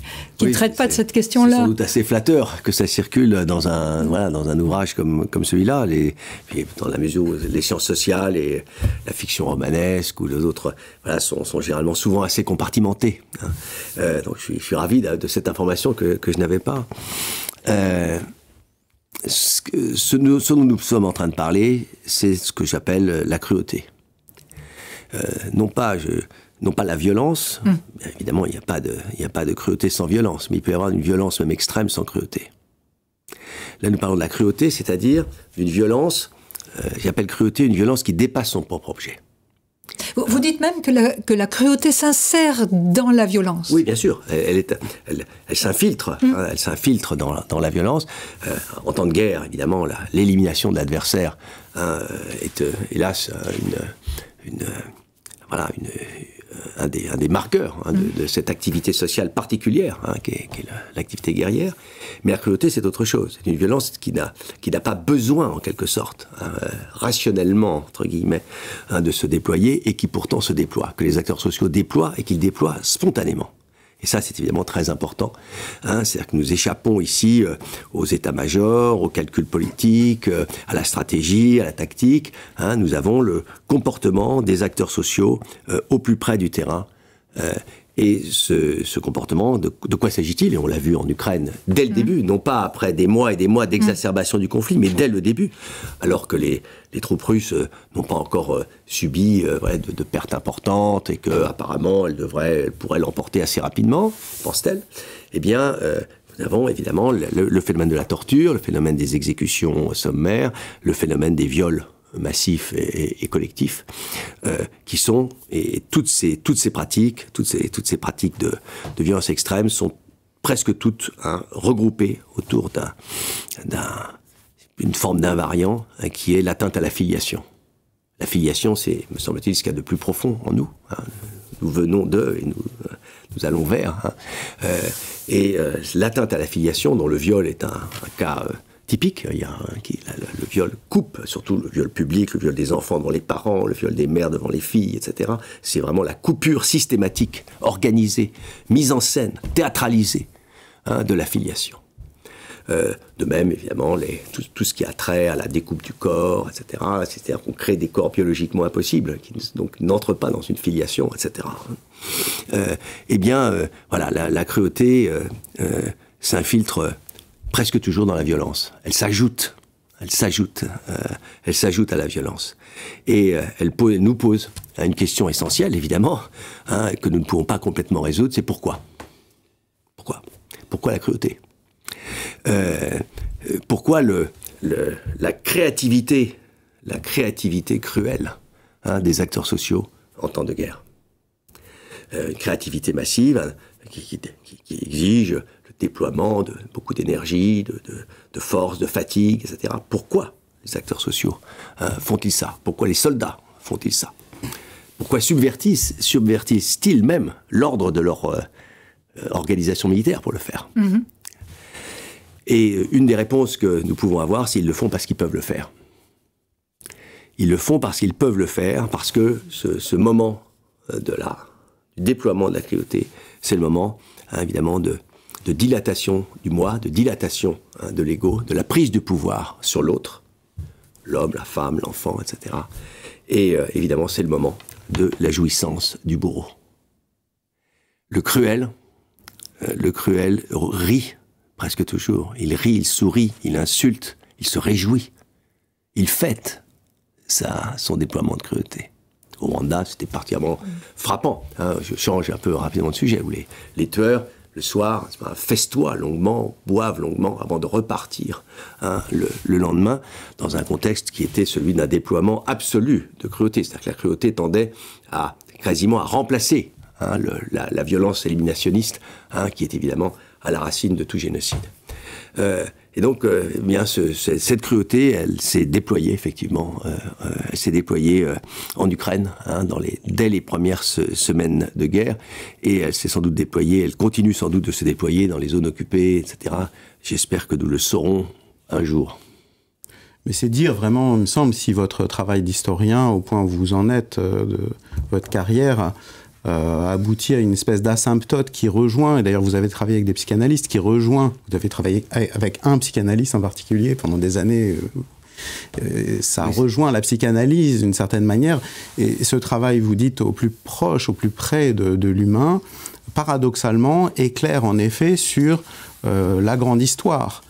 ne traite pas de cette question-là. C'est sans doute assez flatteur que ça circule dans un ouvrage comme celui-là, dans la mesure où les sciences sociales et la fiction romanesque ou les autres sont généralement souvent assez compartimentées. Donc je suis ravi de cette information que je n'avais pas. Ce dont nous sommes en train de parler, c'est ce que j'appelle la cruauté. Non pas la violence, évidemment il n'y a pas de cruauté sans violence, mais il peut y avoir une violence même extrême sans cruauté. Là nous parlons de la cruauté, c'est-à-dire d'une violence, j'appelle cruauté une violence qui dépasse son propre objet. Vous dites même que la cruauté s'insère dans la violence. Oui, bien sûr. Elle s'infiltre. Elle s'infiltre dans la violence. En temps de guerre, évidemment, l'élimination de l'adversaire est, hélas, un des marqueurs de cette activité sociale particulière, qui est l'activité guerrière. Mais la cruauté, c'est autre chose. C'est une violence qui n'a pas besoin, en quelque sorte, rationnellement, entre guillemets, de se déployer, et qui pourtant se déploie, que les acteurs sociaux déploient, et qu'ils déploient spontanément. Et ça, c'est évidemment très important. Hein, c'est-à-dire que nous échappons ici aux états-majors, aux calculs politiques, à la stratégie, à la tactique. Hein, nous avons le comportement des acteurs sociaux au plus près du terrain. Et ce comportement, de quoi s'agit-il? Et on l'a vu en Ukraine dès le début, non pas après des mois et des mois d'exacerbation du conflit, mais dès le début, alors que les troupes russes n'ont pas encore subi de pertes importantes et qu'apparemment elles pourraient l'emporter assez rapidement, pense-t-elle. Eh bien, nous avons évidemment le phénomène de la torture, le phénomène des exécutions sommaires, le phénomène des viols massifs et collectifs, qui sont, et toutes ces pratiques, toutes ces pratiques de violence extrême sont presque toutes regroupées autour d'une forme d'invariant qui est l'atteinte à la filiation. La filiation, c'est, me semble-t-il, ce qu'il y a de plus profond en nous. Hein. Nous venons d'eux et nous allons vers. Hein. L'atteinte à la filiation, dont le viol est un cas typique, il y a le viol coupe, surtout le viol public, le viol des enfants devant les parents, le viol des mères devant les filles, etc. C'est vraiment la coupure systématique, organisée, mise en scène, théâtralisée de la filiation. De même, évidemment, tout ce qui a trait à la découpe du corps, etc. C'est-à-dire qu'on crée des corps biologiquement impossibles, qui donc n'entrent pas dans une filiation, etc. Voilà, la cruauté s'infiltre presque toujours dans la violence. Elle s'ajoute à la violence. Et elle nous pose une question essentielle, évidemment, que nous ne pouvons pas complètement résoudre, c'est pourquoi? Pourquoi la cruauté? Pourquoi la créativité cruelle des acteurs sociaux en temps de guerre? Une créativité massive qui exige le déploiement de beaucoup d'énergie, de force, de fatigue, etc. Pourquoi les acteurs sociaux font-ils ça? Pourquoi les soldats font-ils ça? Pourquoi subvertissent-ils même l'ordre de leur organisation militaire pour le faire? Et une des réponses que nous pouvons avoir, c'est qu'ils le font parce qu'ils peuvent le faire. Ils le font parce qu'ils peuvent le faire, parce que ce moment du déploiement de la cruauté, c'est le moment, évidemment, de dilatation du moi, de dilatation de l'ego, de la prise du pouvoir sur l'autre, l'homme, la femme, l'enfant, etc. Et évidemment, c'est le moment de la jouissance du bourreau. Le cruel rit presque toujours. Il rit, il sourit, il insulte, il se réjouit. Il fête son déploiement de cruauté. Au Rwanda, c'était particulièrement frappant. Je change un peu rapidement de sujet, où les tueurs, le soir, festoient longuement, boivent longuement avant de repartir le lendemain, dans un contexte qui était celui d'un déploiement absolu de cruauté. C'est-à-dire que la cruauté tendait quasiment à remplacer la violence éliminationniste, qui est évidemment à la racine de tout génocide. Et donc, cette cruauté, elle s'est déployée, effectivement. Elle s'est déployée en Ukraine, dès les premières semaines de guerre. Et elle s'est sans doute déployée, elle continue sans doute de se déployer dans les zones occupées, etc. J'espère que nous le saurons un jour. Mais c'est dire vraiment, il me semble, si votre travail d'historien, au point où vous en êtes de votre carrière, aboutit à une espèce d'asymptote qui rejoint, et d'ailleurs vous avez travaillé avec des psychanalystes, vous avez travaillé avec un psychanalyste en particulier pendant des années, ça rejoint la psychanalyse d'une certaine manière, et ce travail, vous dites, au plus proche, au plus près de l'humain, paradoxalement, éclaire en effet sur la grande histoire.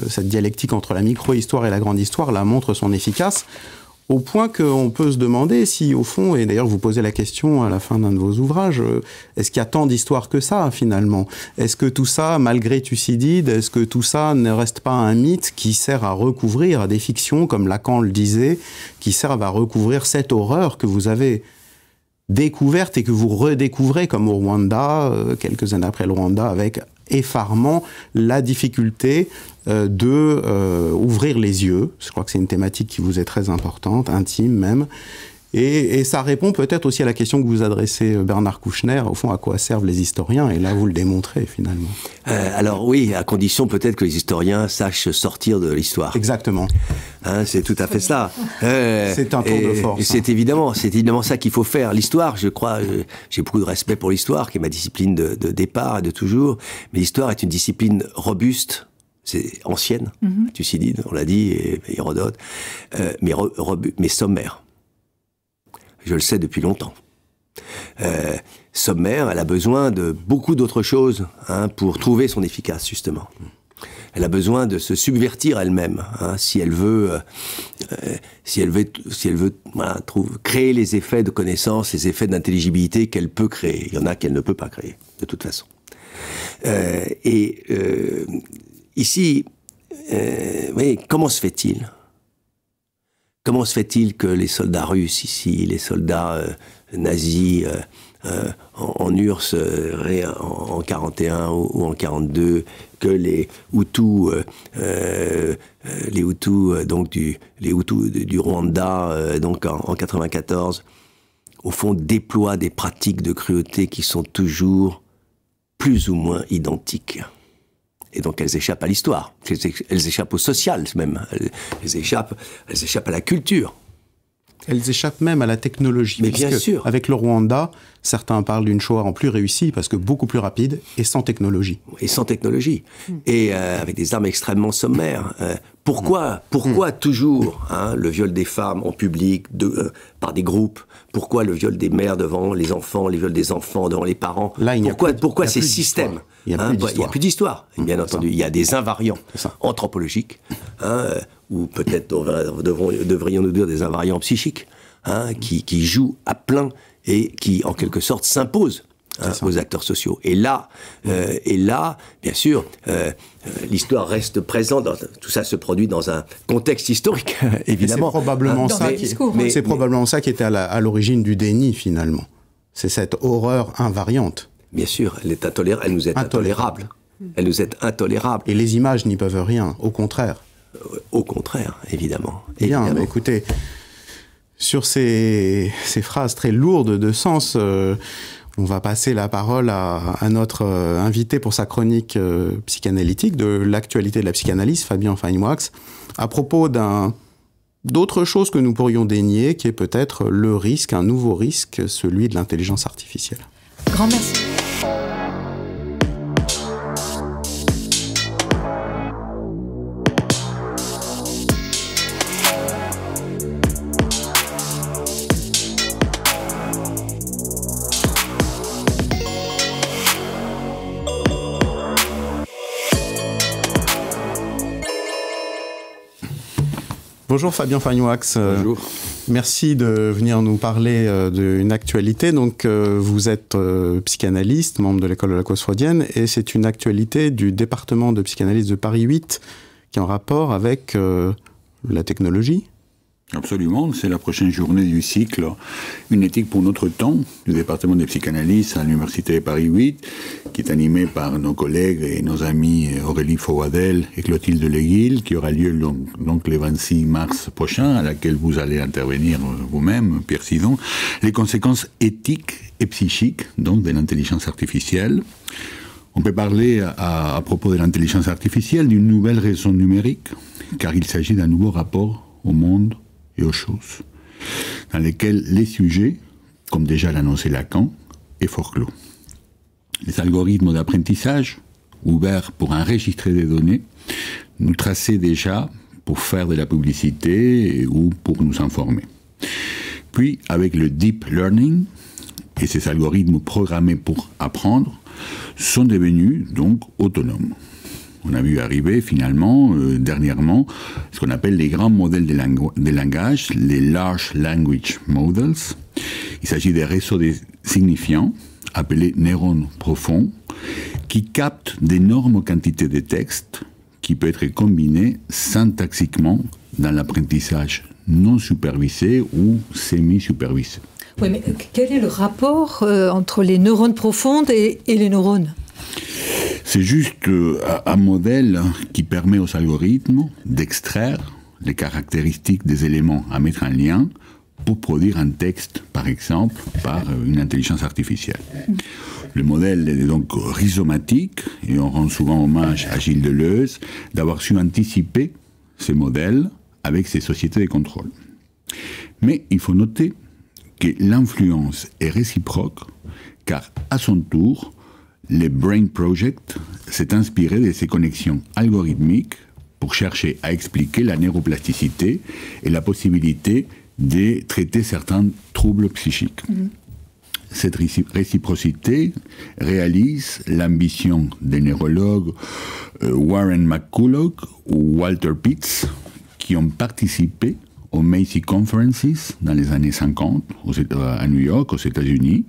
Cette dialectique entre la micro-histoire et la grande histoire, là, montre son efficace, au point qu'on peut se demander si, au fond, et d'ailleurs vous posez la question à la fin d'un de vos ouvrages, est-ce qu'il y a tant d'histoires que ça, finalement? Est-ce que tout ça, malgré Thucydide, est-ce que tout ça ne reste pas un mythe qui sert à recouvrir des fictions, comme Lacan le disait, qui servent à recouvrir cette horreur que vous avez découverte et que vous redécouvrez, comme au Rwanda, quelques années après le Rwanda, avec effarement la difficulté d'ouvrir les yeux. Je crois que c'est une thématique qui vous est très importante, intime même, Et ça répond peut-être aussi à la question que vous adressez, Bernard Kouchner, au fond, à quoi servent les historiens? Et là, vous le démontrez, finalement. Alors oui, à condition peut-être que les historiens sachent sortir de l'histoire. Exactement. Hein, c'est tout à fait ça. C'est un tour de force. C'est évidemment ça qu'il faut faire. L'histoire, je crois, j'ai beaucoup de respect pour l'histoire, qui est ma discipline de départ et de toujours. Mais l'histoire est une discipline robuste. C'est ancienne, Thucydide, on l'a dit, et Hérodote, mais sommaire. Je le sais depuis longtemps. Sommaire, elle a besoin de beaucoup d'autres choses pour trouver son efficace, justement. Elle a besoin de se subvertir elle-même, si elle veut voilà, créer les effets de connaissance, les effets d'intelligibilité qu'elle peut créer. Il y en a qu'elle ne peut pas créer, de toute façon. Ici, oui, comment se fait-il? Comment se fait-il que les soldats russes ici, les soldats nazis en URSS en 41 ou en 42, que les Hutus, donc les Hutus du Rwanda, donc en 94, au fond déploient des pratiques de cruauté qui sont toujours plus ou moins identiques. Et donc elles échappent à l'histoire, elles échappent au social même, elles échappent à la culture. Elles échappent même à la technologie. Mais bien sûr. Avec le Rwanda, certains parlent d'une Shoah en plus réussie parce que beaucoup plus rapide et sans technologie. Et sans technologie. Et avec des armes extrêmement sommaires. Pourquoi toujours le viol des femmes en public par des groupes? Pourquoi le viol des mères devant les enfants, le viol des enfants devant les parents? Là, pourquoi ces systèmes? Il n'y a plus d'histoire. Bien entendu, il y a des invariants anthropologiques, ou peut-être devrions-nous dire des invariants psychiques, qui jouent à plein et qui, en quelque sorte, s'imposent aux acteurs sociaux. Et là, bien sûr, l'histoire reste présente. Tout ça se produit dans un contexte historique, évidemment. C'est probablement ça qui était à l'origine du déni, finalement. C'est cette horreur invariante. Bien sûr, elle nous est intolérable. Elle nous est intolérable. Et les images n'y peuvent rien, au contraire. Au contraire, évidemment. Bien, mais écoutez, sur ces phrases très lourdes de sens, on va passer la parole à notre invité pour sa chronique psychanalytique de l'actualité de la psychanalyse, Fabien Feinwax, à propos d'autre chose que nous pourrions dénier, qui est peut-être le risque, un nouveau risque, celui de l'intelligence artificielle. Grand merci. Bonjour Fabien Feinwax. Bonjour. Merci de venir nous parler d'une actualité. Donc, vous êtes psychanalyste, membre de l'école de la cause freudienne, et c'est une actualité du département de psychanalyse de Paris 8 qui est en rapport avec la technologie. Absolument, c'est la prochaine journée du cycle Une éthique pour notre temps du département de psychanalyse à l'Université de Paris 8, qui est animé par nos collègues et nos amis Aurélie Fauadel et Clotilde Leguil, qui aura lieu donc le 26 mars prochain, à laquelle vous allez intervenir vous-même, Pierre Sidon. Les conséquences éthiques et psychiques donc de l'intelligence artificielle. On peut parler à propos de l'intelligence artificielle d'une nouvelle raison numérique, car il s'agit d'un nouveau rapport au monde et aux choses, dans lesquels les sujets, comme déjà l'annonçait Lacan, est fort clos. Les algorithmes d'apprentissage, ouverts pour enregistrer des données, nous traçaient déjà pour faire de la publicité ou pour nous informer. Puis, avec le deep learning, et ces algorithmes programmés pour apprendre, sont devenus donc autonomes. On a vu arriver finalement, dernièrement, ce qu'on appelle les grands modèles de langage, les Large Language Models. Il s'agit des réseaux de signifiants, appelés neurones profonds, qui captent d'énormes quantités de textes qui peuvent être combinés syntaxiquement dans l'apprentissage non supervisé ou semi-supervisé. Oui, mais quel est le rapport entre les neurones profondes et les neurones ? C'est juste un modèle qui permet aux algorithmes d'extraire les caractéristiques des éléments à mettre en lien pour produire un texte, par exemple, par une intelligence artificielle. Le modèle est donc rhizomatique, et on rend souvent hommage à Gilles Deleuze d'avoir su anticiper ces modèles avec ses sociétés de contrôle. Mais il faut noter que l'influence est réciproque, car à son tour, le Brain Project s'est inspiré de ces connexions algorithmiques pour chercher à expliquer la neuroplasticité et la possibilité de traiter certains troubles psychiques. Cette réciprocité réalise l'ambition des neurologues Warren McCulloch ou Walter Pitts, qui ont participé aux Macy Conferences dans les années 50 à New York, aux États-Unis,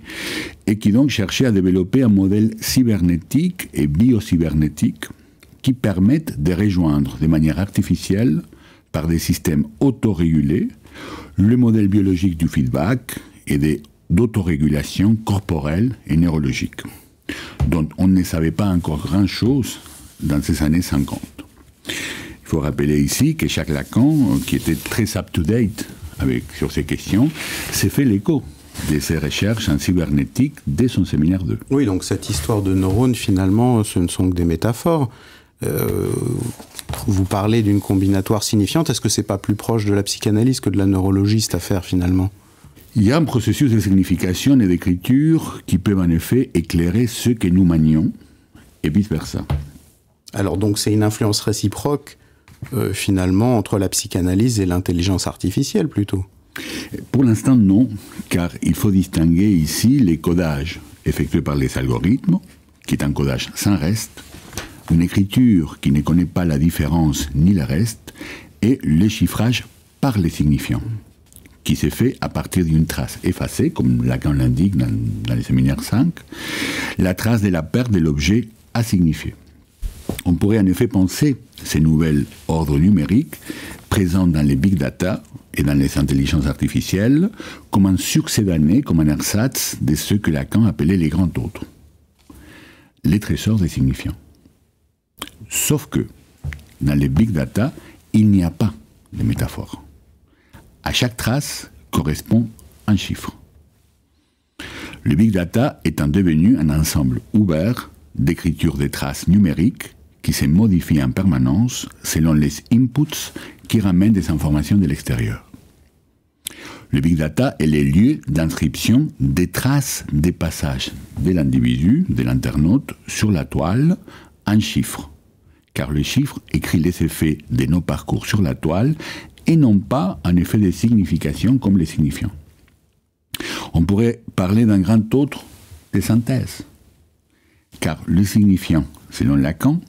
et qui donc cherchaient à développer un modèle cybernétique et biocybernétique qui permettent de rejoindre de manière artificielle, par des systèmes autorégulés, le modèle biologique du feedback et d'autorégulation corporelle et neurologique, dont on ne savait pas encore grand-chose dans ces années 50. Il faut rappeler ici que Jacques Lacan, qui était très up-to-date sur ces questions, s'est fait l'écho de ses recherches en cybernétique dès son séminaire 2. Oui, donc cette histoire de neurones, finalement, ce ne sont que des métaphores. Vous parlez d'une combinatoire signifiante. Est-ce que c'est pas plus proche de la psychanalyse que de la neurologie, cette affaire, finalement ? Il y a un processus de signification et d'écriture qui peut en effet éclairer ce que nous manions, et vice-versa. Alors donc c'est une influence réciproque, finalement, entre la psychanalyse et l'intelligence artificielle, plutôt ? Pour l'instant, non, car il faut distinguer ici les codages effectués par les algorithmes, qui est un codage sans reste, une écriture qui ne connaît pas la différence ni le reste, et le chiffrage par les signifiants, qui s'est fait à partir d'une trace effacée, comme Lacan l'indique dans les séminaires 5, la trace de la perte de l'objet à signifier. On pourrait en effet penser ces nouvelles ordres numériques présents dans les big data et dans les intelligences artificielles comme un succédané, comme un ersatz de ce que Lacan appelait les grands autres, les trésors des signifiants. Sauf que, dans les big data, il n'y a pas de métaphore. À chaque trace correspond un chiffre. Le big data étant devenu un ensemble ouvert d'écriture des traces numériques qui se modifient en permanence selon les inputs qui ramènent des informations de l'extérieur. Le big data est le lieu d'inscription des traces des passages de l'individu, de l'internaute, sur la toile en chiffres, car le chiffre écrit les effets de nos parcours sur la toile et non pas un effet de signification comme les signifiants. On pourrait parler d'un grand autre de synthèse, car le signifiant, selon Lacan,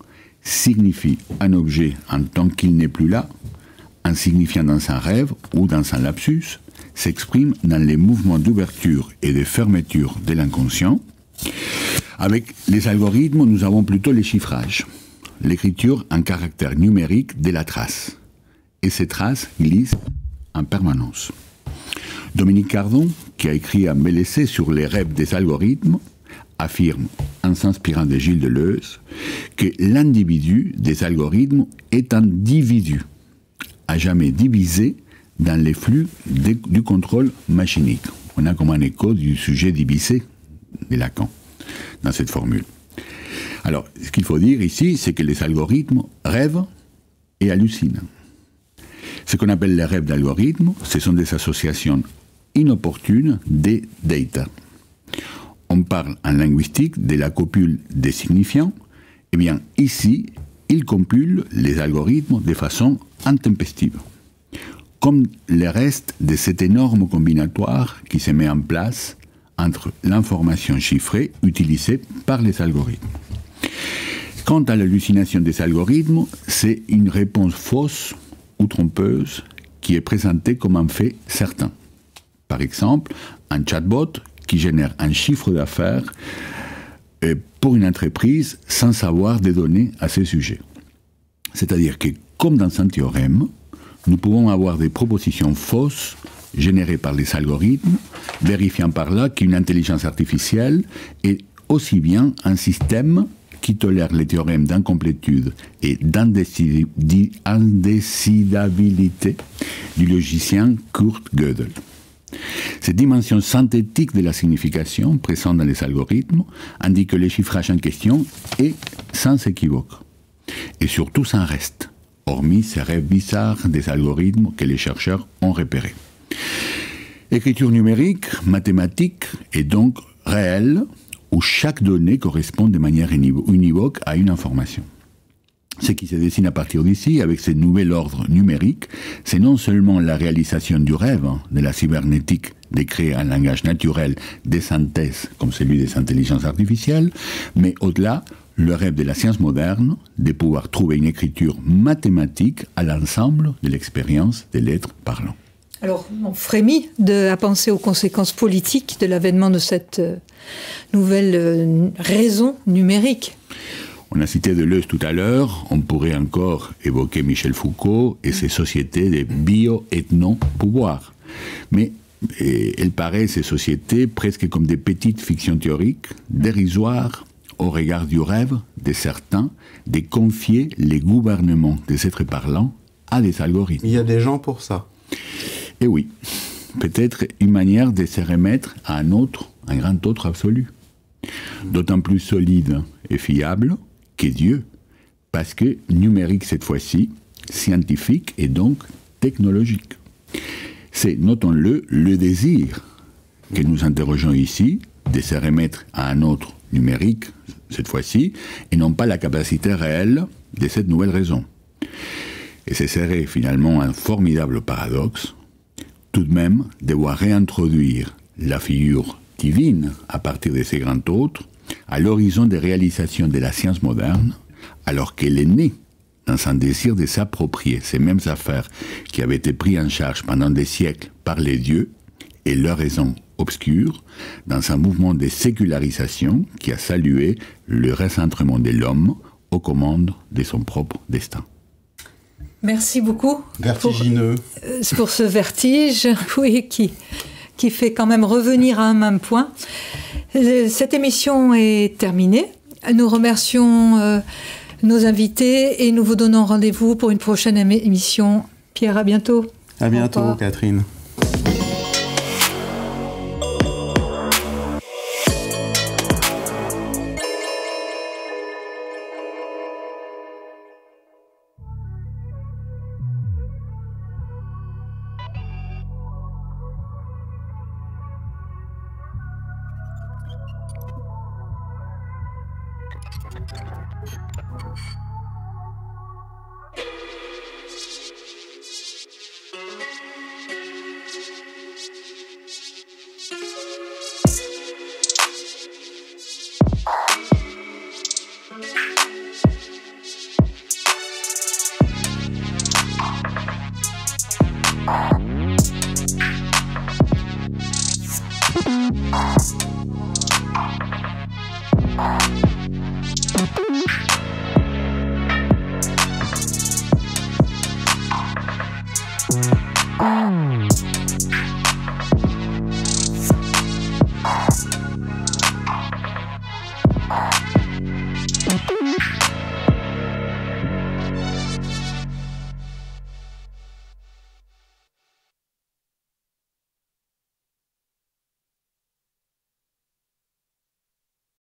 signifie un objet en tant qu'il n'est plus là, un signifiant dans un rêve ou dans un lapsus, s'exprime dans les mouvements d'ouverture et de fermeture de l'inconscient. Avec les algorithmes, nous avons plutôt les chiffrages, l'écriture en caractère numérique de la trace. Et ces traces glissent en permanence. Dominique Cardon, qui a écrit un bel essai sur les rêves des algorithmes, affirme, en s'inspirant de Gilles Deleuze, que l'individu des algorithmes est un dividu, à jamais divisé dans les flux du contrôle machinique. On a comme un écho du sujet divisé de Lacan dans cette formule. Alors, ce qu'il faut dire ici, c'est que les algorithmes rêvent et hallucinent. Ce qu'on appelle les rêves d'algorithmes, ce sont des associations inopportunes des data. On parle en linguistique de la copule des signifiants. Eh bien, ici, ils compilent les algorithmes de façon intempestive, comme le reste de cet énorme combinatoire qui se met en place entre l'information chiffrée utilisée par les algorithmes. Quant à l'hallucination des algorithmes, c'est une réponse fausse ou trompeuse qui est présentée comme un fait certain. Par exemple, un chatbot qui génère un chiffre d'affaires pour une entreprise sans savoir des données à ce sujet. C'est-à-dire que, comme dans un théorème, nous pouvons avoir des propositions fausses générées par les algorithmes, vérifiant par là qu'une intelligence artificielle est aussi bien un système qui tolère les théorèmes d'incomplétude et d'indécidabilité du logicien Kurt Gödel. Cette dimension synthétique de la signification présente dans les algorithmes indique que le chiffrage en question est sans équivoque, et surtout sans reste, hormis ces rêves bizarres des algorithmes que les chercheurs ont repérés. Écriture numérique, mathématique, est donc réelle, où chaque donnée correspond de manière univoque à une information. Ce qui se dessine à partir d'ici, avec ce nouvel ordre numérique, c'est non seulement la réalisation du rêve de la cybernétique de créer un langage naturel de synthèse comme celui des intelligences artificielles, mais au-delà, le rêve de la science moderne de pouvoir trouver une écriture mathématique à l'ensemble de l'expérience de l'être parlant. Alors, on frémit à penser aux conséquences politiques de l'avènement de cette nouvelle raison numérique. On a cité Deleuze tout à l'heure, on pourrait encore évoquer Michel Foucault et ses sociétés de bio-ethno-pouvoir. Mais elles paraissent, ces sociétés, presque comme des petites fictions théoriques, dérisoires au regard du rêve de certains de confier les gouvernements des êtres parlants à des algorithmes. Il y a des gens pour ça. Et oui, peut-être une manière de se remettre à un grand autre absolu, d'autant plus solide et fiable que Dieu, parce que numérique cette fois-ci, scientifique et donc technologique. C'est, notons-le, le désir que nous interrogeons ici de se remettre à un autre numérique, cette fois-ci, et non pas la capacité réelle de cette nouvelle raison. Et ce serait finalement un formidable paradoxe, tout de même, devoir réintroduire la figure divine à partir de ces grands autres à l'horizon des réalisations de la science moderne, alors qu'elle est née dans un désir de s'approprier ces mêmes affaires qui avaient été prises en charge pendant des siècles par les dieux et leurs raisons obscures, dans un mouvement de sécularisation qui a salué le recentrement de l'homme aux commandes de son propre destin. Merci beaucoup. Vertigineux. Pour ce vertige, oui, qui fait quand même revenir à un même point. Cette émission est terminée. Nous remercions nos invités et nous vous donnons rendez-vous pour une prochaine émission. Pierre, à bientôt. À bientôt, Catherine.